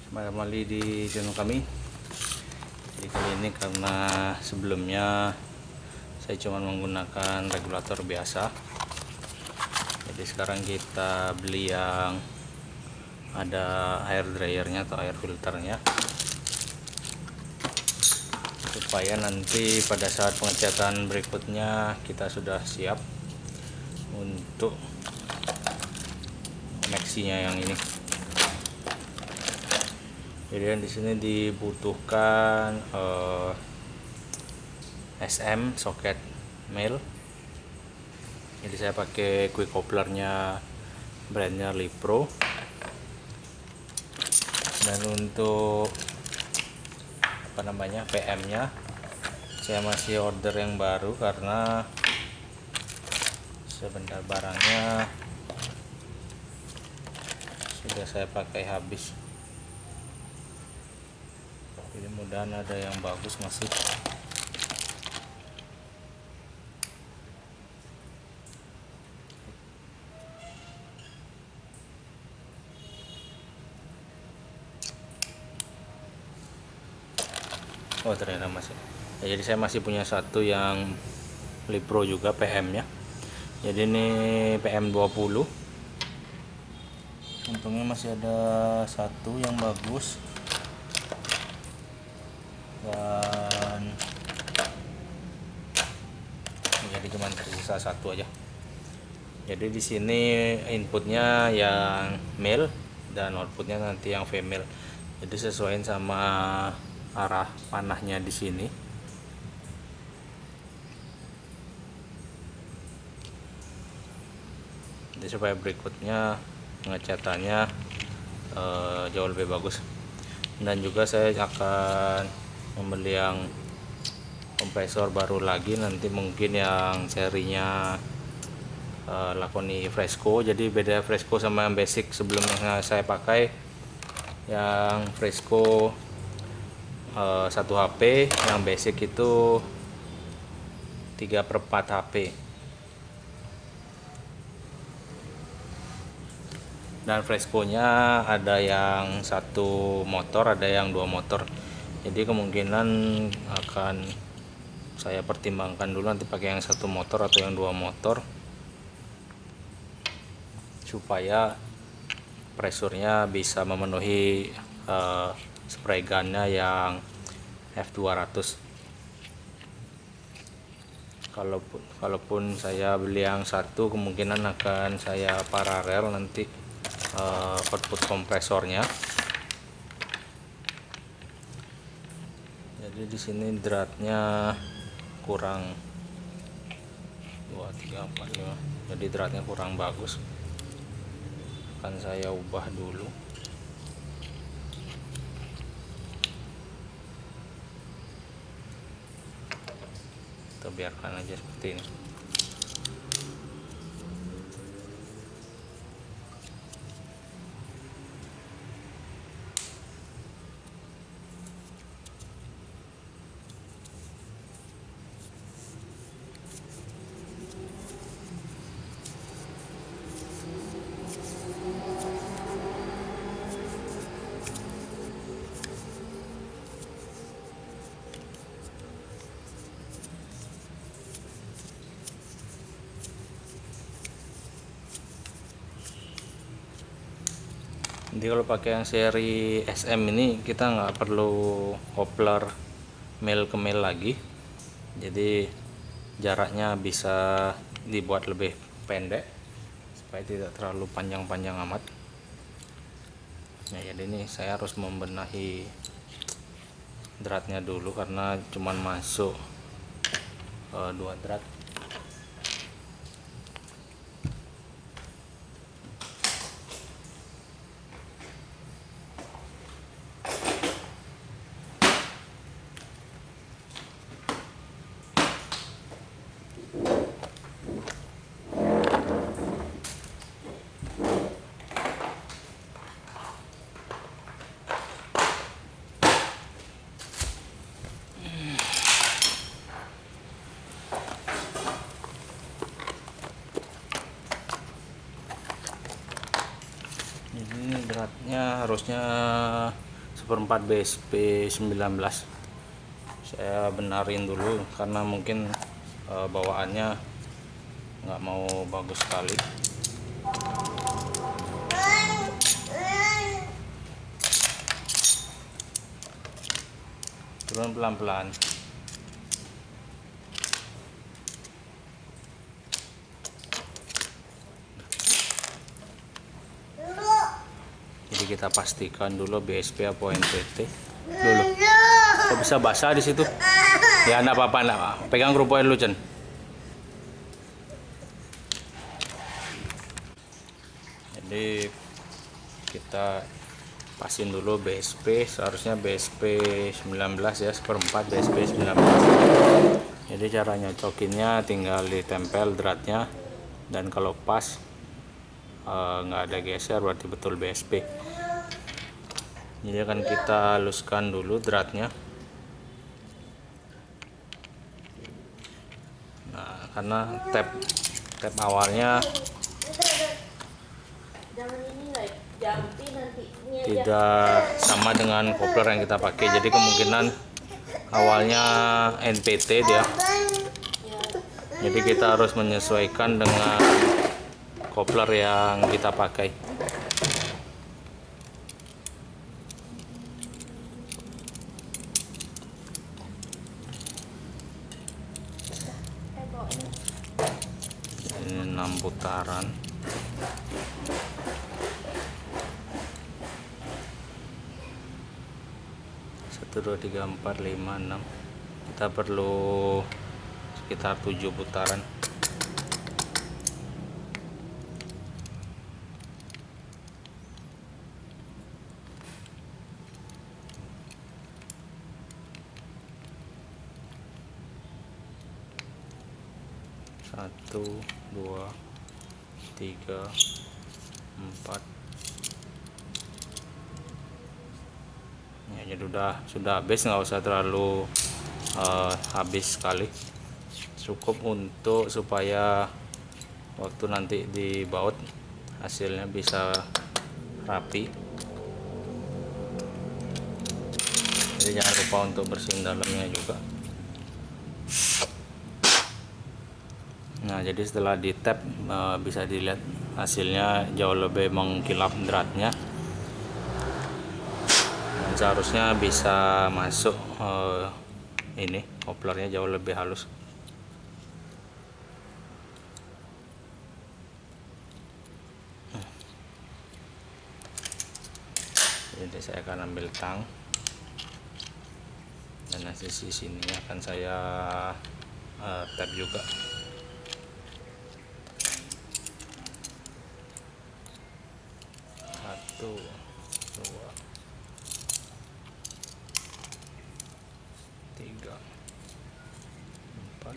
Kembali di channel kami. Jadi kali ini karena sebelumnya saya cuma menggunakan regulator biasa, jadi sekarang kita beli yang ada air dryernya atau air filternya, supaya nanti pada saat pengecatan berikutnya kita sudah siap untuk koneksinya yang ini. Jadi di sini dibutuhkan SM soket male. Jadi saya pakai quick couplernya brandnya Lipro. Dan untuk PM nya saya masih order yang baru karena sebentar barangnya sudah saya pakai habis. Jadi mudahan ada yang bagus masih. Oh ternyata masih ya, jadi saya masih punya satu yang Lipro juga PM nya. Jadi ini PM 20. Untungnya masih ada satu yang bagus, dan jadi cuma tersisa satu aja. Jadi di sini inputnya yang male dan outputnya nanti yang female. Jadi sesuaiin sama arah panahnya di sini. Jadi supaya berikutnya pengecatannya jauh lebih bagus. Dan juga saya akan membeli yang kompresor baru lagi, nanti mungkin yang serinya Lakoni Fresco. Jadi beda Fresco sama yang basic sebelumnya saya pakai. Yang Fresco 1 HP, yang basic itu 3/4 HP. Dan Fresco nya ada yang 1 motor, ada yang 2 motor. Jadi kemungkinan akan saya pertimbangkan dulu nanti pakai yang 1 motor atau yang 2 motor, supaya presurnya bisa memenuhi spray gunnya yang F200. Kalaupun saya beli yang 1, kemungkinan akan saya paralel nanti output kompresornya. Jadi di sini dratnya kurang 2, 3, 4, 5. Jadi dratnya kurang bagus. Akan saya ubah dulu. Kita biarkan aja seperti ini. Jadi kalau pakai yang seri SM ini kita nggak perlu coupler male ke male lagi. Jadi jaraknya bisa dibuat lebih pendek supaya tidak terlalu panjang-panjang amat. Nah, jadi ini saya harus membenahi dratnya dulu karena cuman masuk 2 drat. Ini dratnya harusnya 1/4 BSP 19. Saya benarin dulu karena mungkin bawaannya nggak mau bagus sekali. Turun pelan-pelan. Jadi kita pastikan dulu BSP apa NPT dulu. Kok bisa basah di situ? Ya enggak apa-apa, enggak. Pegang kerupuknya dulu, Chen. Jadi kita pasin dulu BSP, seharusnya BSP 19 ya, 1/4 BSP 19. Jadi cara nyocokinnya tinggal ditempel dratnya, dan kalau pas nggak ada geser berarti betul BSP. Jadi akan kita haluskan dulu dratnya. Nah, karena tab awalnya tidak sama dengan kopler yang kita pakai, jadi kemungkinan awalnya NPT dia. Jadi kita harus menyesuaikan dengan kopler yang kita pakai. Ini 6 putaran. Satu, dua, tiga, empat, lima, 6. Kita perlu sekitar 7 putaran. Satu, dua, tiga, empat. Ya, jadi sudah habis, nggak usah terlalu habis sekali. Cukup untuk supaya waktu nanti dibaut hasilnya bisa rapi. Jadi jangan lupa untuk bersihin dalamnya juga. Nah, jadi setelah di tap bisa dilihat hasilnya jauh lebih mengkilap dratnya, dan seharusnya bisa masuk ini koplernya jauh lebih halus. Jadi saya akan ambil tang, dan sisi sini akan saya tap juga. Satu, dua, tiga, empat,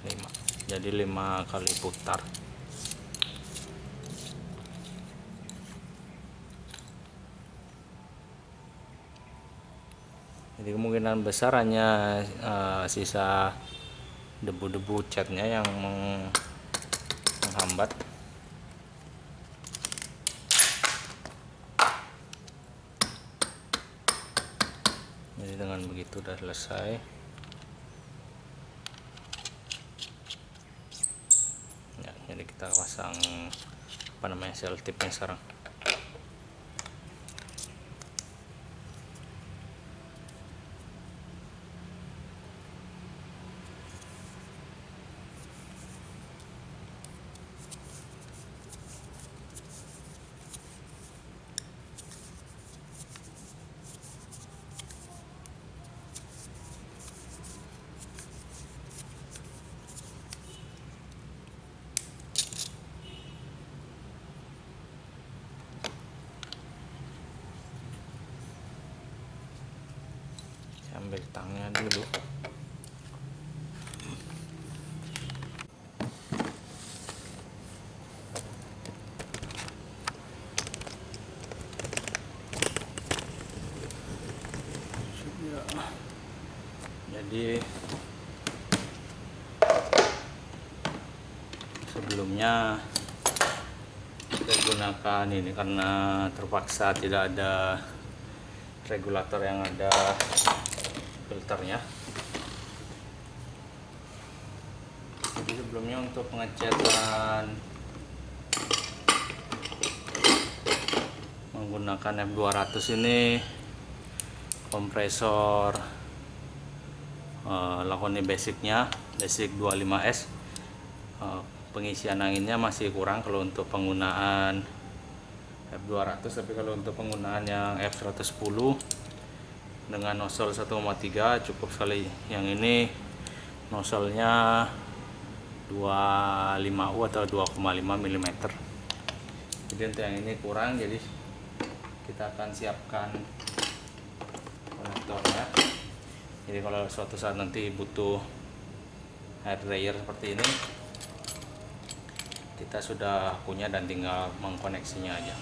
lima. Jadi 5 kali putar. Jadi kemungkinan besar hanya sisa debu-debu catnya yang menghambat. Jadi dengan begitu udah selesai. Ya, jadi kita pasang selotipnya sekarang. Ambil tangnya dulu. Jadi sebelumnya saya menggunakan ini karena terpaksa tidak ada regulator yang ada filternya. Jadi sebelumnya untuk pengecetan menggunakan F200 ini kompresor Lahoni basicnya, basic 25S, pengisian anginnya masih kurang kalau untuk penggunaan F200, tapi kalau untuk penggunaan yang F110 dengan nozzle 1,3 cukup sekali. Yang ini nozzle-nya 25U atau 2,5 mm. Jadi untuk yang ini kurang, jadi kita akan siapkan konektornya. Jadi kalau suatu saat nanti butuh air dryer seperti ini, kita sudah punya dan tinggal mengkoneksinya aja.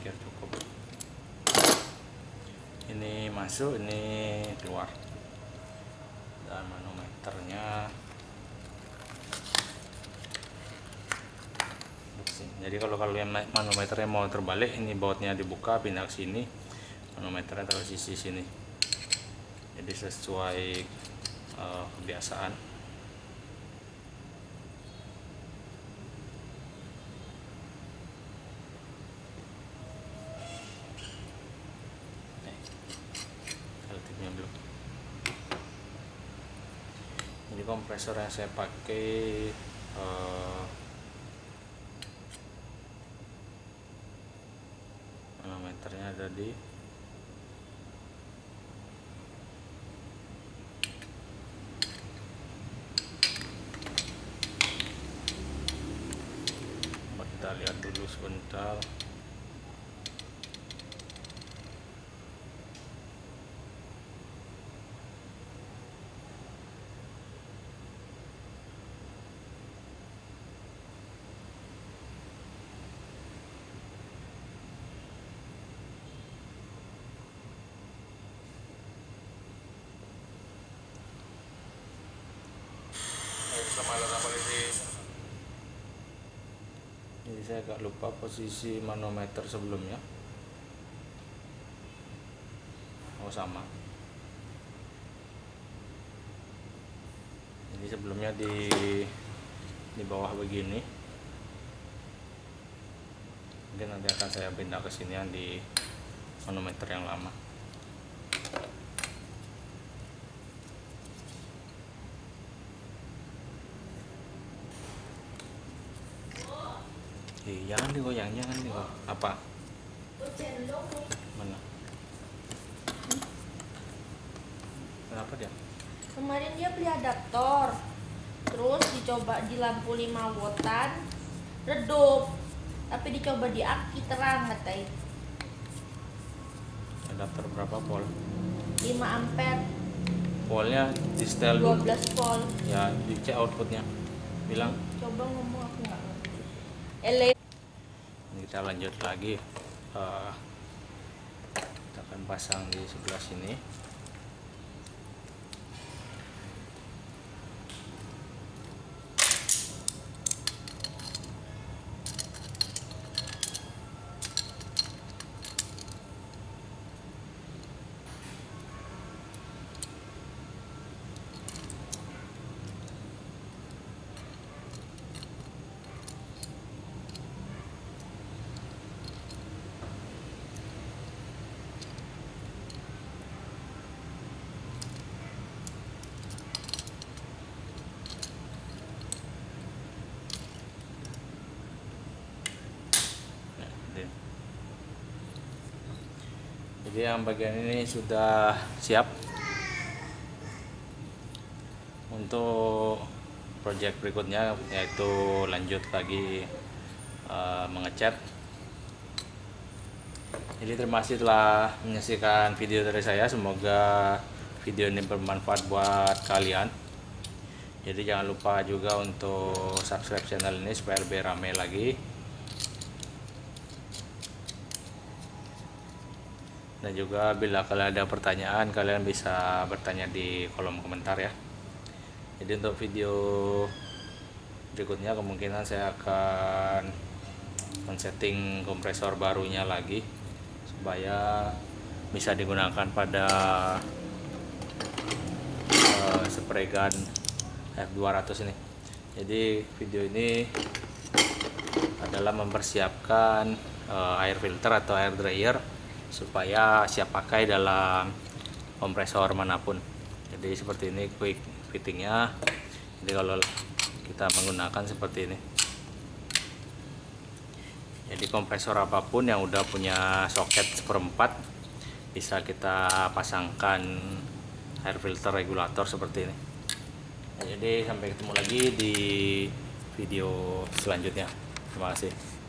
Cukup. Ini masuk, ini keluar, dan manometernya jadi kalau kalian manometernya mau terbalik, ini bautnya dibuka pindah ke sini, manometernya taruh sisi sini, jadi sesuai kebiasaan. Ini kompresor yang saya pakai manometernya ada di kita lihat dulu sebentar. Jadi saya agak lupa posisi manometer sebelumnya. Oh sama. Jadi sebelumnya di bawah begini. Mungkin nanti akan saya pindah ke sini yang di manometer yang lama. Jangan digoyang, jangan digoyang. Apa? Mana? Kenapa dia? Kemarin dia beli adaptor, terus dicoba di lampu 5 voltan, redup. Tapi dicoba di aki terang katanya. Adapter berapa volt? 5 ampere. Voltnya di setel 12 volt. Ya, dicek outputnya. Bilang. Coba ngomong, aku nggak ngerti. Kita lanjut lagi. Kita akan pasang di sebelah sini. Jadi yang bagian ini sudah siap untuk project berikutnya, yaitu lanjut lagi mengecat. Jadi terima kasih telah menyaksikan video dari saya, semoga video ini bermanfaat buat kalian. Jadi jangan lupa juga untuk subscribe channel ini supaya lebih ramai lagi. Dan juga bila kalian ada pertanyaan, kalian bisa bertanya di kolom komentar ya. Jadi untuk video berikutnya kemungkinan saya akan men-setting kompresor barunya lagi supaya bisa digunakan pada spray gun F200 ini. Jadi video ini adalah mempersiapkan air filter atau air dryer supaya siap pakai dalam kompresor manapun. Jadi seperti ini quick fittingnya. Jadi kalau kita menggunakan seperti ini, jadi kompresor apapun yang udah punya soket seperempat bisa kita pasangkan air filter regulator seperti ini. Nah, jadi sampai ketemu lagi di video selanjutnya. Terima kasih.